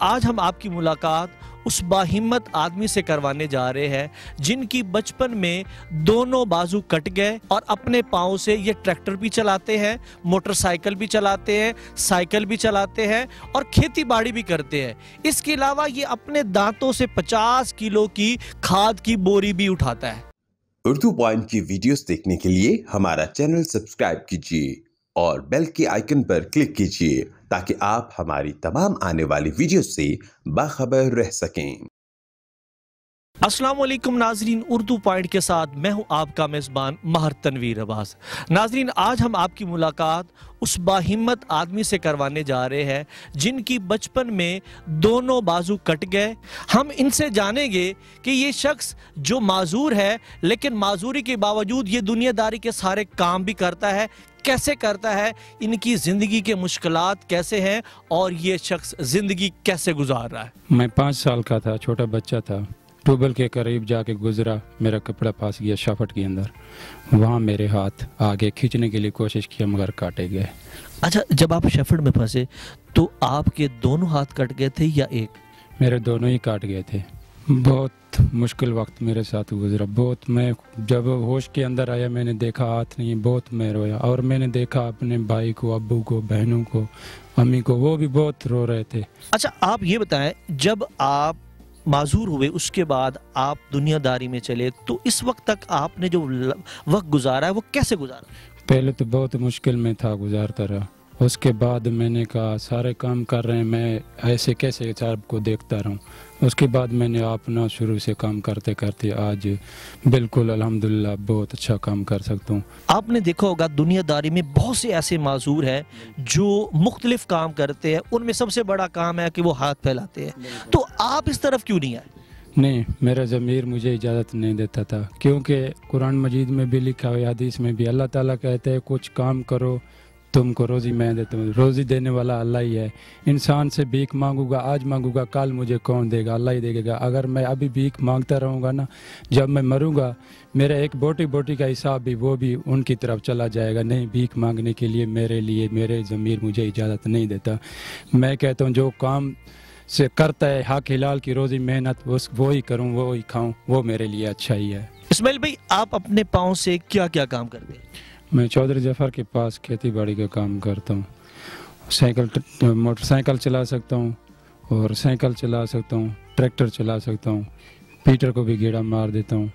آج ہم آپ کی ملاقات اس باہمت آدمی سے کروانے جا رہے ہیں جن کی بچپن میں دونوں بازو کٹ گئے اور اپنے پاؤں سے یہ ٹریکٹر بھی چلاتے ہیں، موٹر سائیکل بھی چلاتے ہیں، سائیکل بھی چلاتے ہیں اور کھیتی باڑی بھی کرتے ہیں۔ اس کے علاوہ یہ اپنے دانتوں سے 50 کلو کی کھاد کی بوری بھی اٹھاتا ہے۔ اردو پوائنٹ کی ویڈیوز دیکھنے کے لیے ہمارا چینل سبسکرائب کیجیے اور بیل کے آئیکن پر کلک کیجیے تاکہ آپ ہماری تمام آنے والی ویڈیوز سے باخبر رہ سکیں۔ السلام علیکم ناظرین، اردو پوائنٹ کے ساتھ میں ہوں آپ کا میزبان ماہر تنویر عباس۔ ناظرین، آج ہم آپ کی ملاقات اس باہمت آدمی سے کروانے جا رہے ہیں جن کی بچپن میں دونوں بازو کٹ گئے۔ ہم ان سے جانیں گے کہ یہ شخص جو معذور ہے لیکن معذوری کے باوجود یہ دنیا داری کے سارے کام بھی کرتا ہے، کیسے کرتا ہے، ان کی زندگی کے مشکلات کیسے ہیں اور یہ شخص زندگی کیسے گزار رہا ہے۔ میں 5 سال کا تھا، چھوٹا بچہ تھا، ٹیوبل کے قریب جا کے گزرا، میرا کپڑا پھنس گیا شافٹ کے اندر، وہاں میرے ہاتھ آگے کھینچنے کے لیے کوشش کیا مگر کاٹے گئے۔ اچھا، جب آپ شیفرڈ میں پھنسے تو آپ کے دونوں ہاتھ کٹ گئے تھے یا ایک؟ میرے دونوں ہی کاٹ گئے تھے۔ بہت مشکل وقت میرے ساتھ گزرا، بہت۔ میں جب ہوش کے اندر آیا میں نے دیکھا ہاتھ نہیں، بہت میں رویا، اور میں نے دیکھا اپنے بھائی کو، ابو کو، بہنوں کو، امی کو، وہ بھی بہت رو رہے تھے۔ اچھا، آپ یہ بتائیں، جب آپ معذور ہوئے اس کے بعد آپ دنیا داری میں چلے تو اس وقت تک آپ نے جو وقت گزارا ہے وہ کیسے گزارا؟ پہلے تو بہت مشکل میں تھا، گزارتا رہا۔ اس کے بعد میں نے کہا سارے کام کر رہے ہیں، میں ایسے کیسے سب کو دیکھتا رہوں۔ اس کے بعد میں نے اپنا شروع سے کام کرتے کرتے آج بالکل الحمدللہ بہت اچھا کام کر سکتا ہوں۔ آپ نے دیکھا ہوگا دنیا داری میں بہت سے ایسے معذور ہیں جو مختلف کام کرتے ہیں، ان میں سب سے بڑا کام ہے کہ وہ ہاتھ پھیلاتے ہیں، تو آپ اس طرف کیوں نہیں آئے؟ نہیں، میرا ضمیر مجھے اجازت نہیں دیتا تھا، کیونکہ قرآن مجید میں بھی لکھا ہوا، حدیث میں بھی اللہ تعالیٰ کہتے ہیں کچھ کام کرو تم کو روزی میں دیتا ہوں۔ روزی دینے والا اللہ ہی ہے۔ انسان سے بھیک مانگوں گا، آج مانگوں گا، کل مجھے کون دے گا؟ اللہ ہی دے گا۔ اگر میں ابھی بھیک مانگتا رہوں گا نا، جب میں مروں گا میرا ایک بوٹی کا حساب بھی وہ بھی ان کی طرف چلا جائے گا۔ نہیں، بھیک مانگنے کے لیے میرے ضمیر مجھے اجازت نہیں دیتا۔ میں کہتا ہوں جو کام سے کرتا ہے حق حلال کی روزی محنت وہی کروں، وہی کھاؤں، وہ میرے لیے اچھا ہی ہے۔ اسماعیل بھائی، آپ اپنے پاؤں سے کیا کیا کام کرتے ہیں؟ میں چودھری ظفر کے پاس کھیتی باڑی کا کام کرتا ہوں۔ موٹر سائیکل چلا سکتا ہوں اور سائیکل چلا سکتا ہوں، ٹریکٹر چلا سکتا ہوں، پیٹر کو بھی گیڑا مار دیتا ہوں،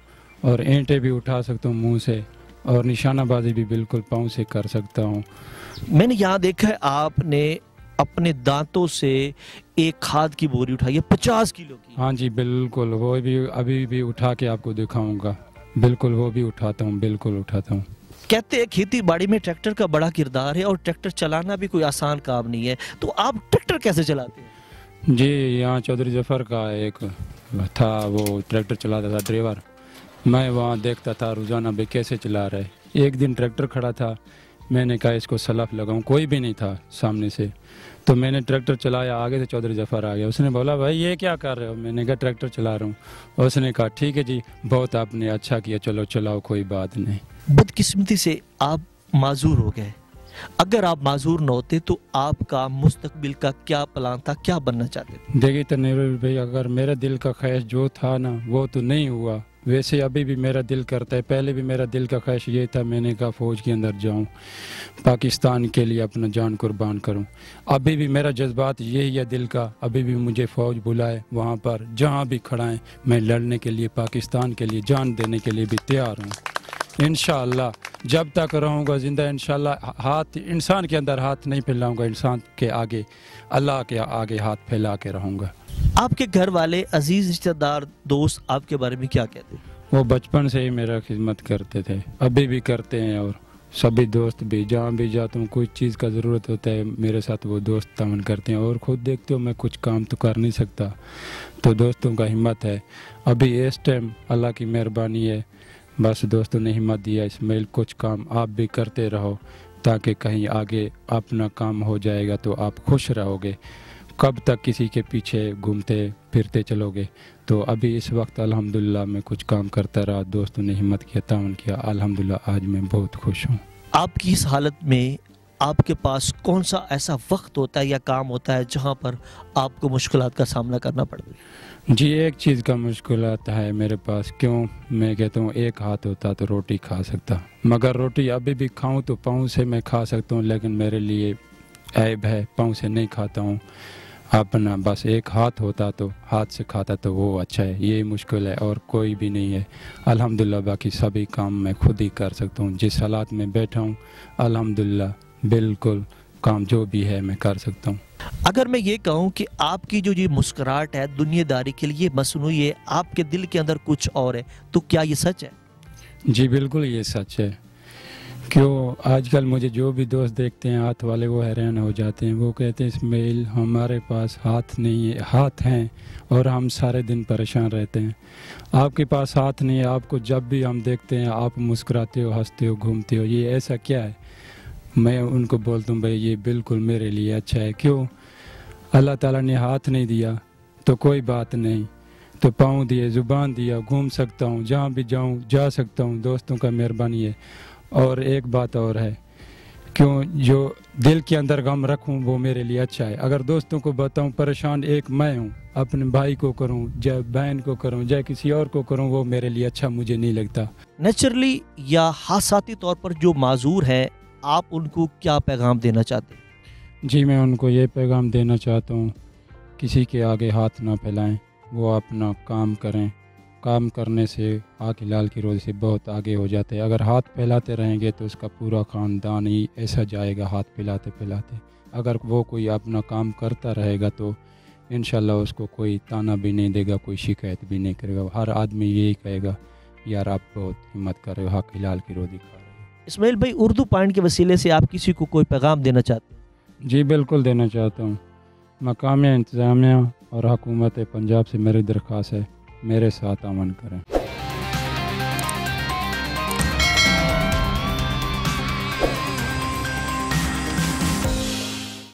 اور اینٹیں بھی اٹھا سکتا ہوں منہ سے، اور نشانہ بازی بھی بالکل پاؤں سے کر سکتا ہوں۔ میں نے یہاں دیکھا ہے آپ نے اپنے دانتوں سے ایک کھاد کی بوری اٹھائی ہے 50 کلو کی۔ ہاں جی بالکل، وہ بھی ابھی بھی اٹھا کے آپ کو دکھاؤں گا، بالکل وہ بھی اٹھاتا ہوں، بالکل اٹھاتا ہوں۔ کہتے ہیں کھیتی باڑی میں ٹریکٹر کا بڑا کردار ہے اور ٹریکٹر چلانا بھی کوئی آسان کام نہیں ہے، تو آپ ٹریکٹر کیسے چلاتے ہیں؟ جی، یہاں چودھری ظفر کا ایک تھا، وہ ٹریکٹر چلاتا تھا ڈرائیور، میں وہاں دیکھتا تھا روزانہ بھی کیسے چلا رہے۔ ایک دن ٹریکٹر کھڑا تھا، میں نے کہا اس کو سلف لگاؤں، کوئی بھی نہیں تھا سامنے سے، تو میں نے ٹریکٹر چلایا، آگے سے چودھری ظفر آ گیا، اس نے بولا بھائی یہ کیا کر رہے ہو؟ میں نے کہا ٹریکٹر چلا رہا ہوں۔ اس نے کہا ٹھیک ہے جی، بہت آپ نے اچھا کیا، چلو چلاؤ، کوئی بات نہیں۔ بدقسمتی سے آپ معذور ہو گئے، اگر آپ معذور نہ ہوتے تو آپ کا مستقبل کا کیا پلان تھا، کیا بننا چاہتے تھے؟ دیکھیے تنویر بھائی، اگر میرا دل کا خواہش جو تھا نا وہ تو نہیں ہوا، ویسے ابھی بھی میرا دل کرتا ہے۔ پہلے بھی میرا دل کا خواہش یہ تھا، میں نے کہا فوج کے اندر جاؤں، پاکستان کے لیے اپنا جان قربان کروں۔ ابھی بھی میرا جذبات یہی ہے دل کا، ابھی بھی مجھے فوج بلائے وہاں پر جہاں بھی کھڑا ہے، میں لڑنے کے لیے، پاکستان کے لیے جان دینے کے لیے بھی تیار ہوں انشاءاللہ۔ جب تک رہوں گا زندہ انشاءاللہ، ہاتھ انسان کے اندر ہاتھ نہیں پھیلاؤں گا، انسان کے آگے، اللہ کے آگے ہاتھ پھیلا کے رہوں گا۔ آپ کے گھر والے، عزیز رشتہ دار، دوست آپ کے بارے میں کیا کہتے ہیں؟ وہ بچپن سے ہی میرا خدمت کرتے تھے، ابھی بھی کرتے ہیں، اور سبھی دوست بھی، جہاں بھی جاتا ہوں کوئی چیز کا ضرورت ہوتا ہے میرے ساتھ وہ دوست تعاون کرتے ہیں، اور خود دیکھتے ہو میں کچھ کام تو کر نہیں سکتا، تو دوستوں کا ہمت ہے۔ ابھی اس ٹائم اللہ کی مہربانی ہے، بس دوستوں نے ہمت دیا، اسماعیل کچھ کام آپ بھی کرتے رہو تاکہ کہیں آگے اپنا کام ہو جائے گا تو آپ خوش رہو گے، کب تک کسی کے پیچھے گھومتے پھرتے چلو گے؟ تو ابھی اس وقت الحمدللہ میں کچھ کام کرتا رہا، دوستوں نے ہمت کیا، تعاون کیا، الحمدللہ آج میں بہت خوش ہوں۔ آپ کی اس حالت میں آپ کے پاس کون سا ایسا وقت ہوتا ہے یا کام ہوتا ہے جہاں پر آپ کو مشکلات کا سامنا کرنا پڑتا ہے؟ جی ایک چیز کا مشکلات ہے میرے پاس، کیوں میں کہتا ہوں ایک ہاتھ ہوتا تو روٹی کھا سکتا، مگر روٹی ابھی بھی کھاؤں تو پاؤں سے میں کھا سکتا ہوں، لیکن میرے لیے عیب ہے، پاؤں سے نہیں کھاتا ہوں۔ اپنا بس ایک ہاتھ ہوتا تو ہاتھ سے کھاتا تو وہ اچھا ہے، یہ مشکل ہے اور کوئی بھی نہیں ہے۔ الحمدللہ باقی سبھی کام میں خود ہی کر سکتا ہوں، جس حالات میں بیٹھا ہوں الحمدللہ بالکل کام جو بھی ہے میں کر سکتا ہوں۔ اگر میں یہ کہوں کہ آپ کی جو یہ مسکراہٹ ہے دنیا داری کے لیے مصنوعی ہے، آپ کے دل کے اندر کچھ اور ہے، تو کیا یہ سچ ہے؟ جی بالکل یہ سچ ہے، کیوں آج کل مجھے جو بھی دوست دیکھتے ہیں ہاتھ والے وہ حیران ہو جاتے ہیں، وہ کہتے ہیں اسماعیل ہمارے پاس ہاتھ نہیں ہے، ہاتھ ہیں اور ہم سارے دن پریشان رہتے ہیں، آپ کے پاس ہاتھ نہیں ہے، آپ کو جب بھی ہم دیکھتے ہیں آپ مسکراتے ہو، ہنستے ہو، گھومتے ہو، یہ ایسا کیا ہے؟ میں ان کو بولتا ہوں بھائی یہ بالکل میرے لیے اچھا ہے، کیوں اللہ تعالیٰ نے ہاتھ نہیں دیا تو کوئی بات نہیں، تو پاؤں دیے، زبان دیا، گھوم سکتا ہوں، جہاں بھی جاؤں جا سکتا ہوں، دوستوں کا مہربانی ہے۔ اور ایک بات اور ہے، کیوں جو دل کے اندر غم رکھوں وہ میرے لیے اچھا ہے، اگر دوستوں کو بتاؤں پریشان ایک میں ہوں، اپنے بھائی کو کروں یا بہن کو کروں یا کسی اور کو کروں، وہ میرے لیے اچھا مجھے نہیں لگتا۔ نیچرلی یا حادثاتی طور پر جو معذور ہیں آپ ان کو کیا پیغام دینا چاہتے ہیں؟ جی میں ان کو یہ پیغام دینا چاہتا ہوں، کسی کے آگے ہاتھ نہ پھیلائیں، وہ اپنا کام کریں، کام کرنے سے آگ لال کی روزی سے بہت آگے ہو جاتے ہیں، اگر ہاتھ پھیلاتے رہیں گے تو اس کا پورا خاندان ہی ایسا جائے گا ہاتھ پھیلاتے پھیلاتے، اگر وہ کوئی اپنا کام کرتا رہے گا تو انشاءاللہ اس کو کوئی تانا بھی نہیں دے گا، کوئی شکایت بھی نہیں کرے گا، ہر آدمی یہی کہے گا یار آپ بہت ہمت کر رہے ہو، حق لال کی روزی کھا رہے ہو۔ اسماعیل بھائی اردو پوائنٹ کے وسیلے سے آپ کسی کو کوئی پیغام دینا چاہتے ہیں؟ جی بالکل دینا چاہتا ہوں، مقامی انتظامیہ اور حکومت پنجاب سے میری درخواست ہے میرے ساتھ امن کریں۔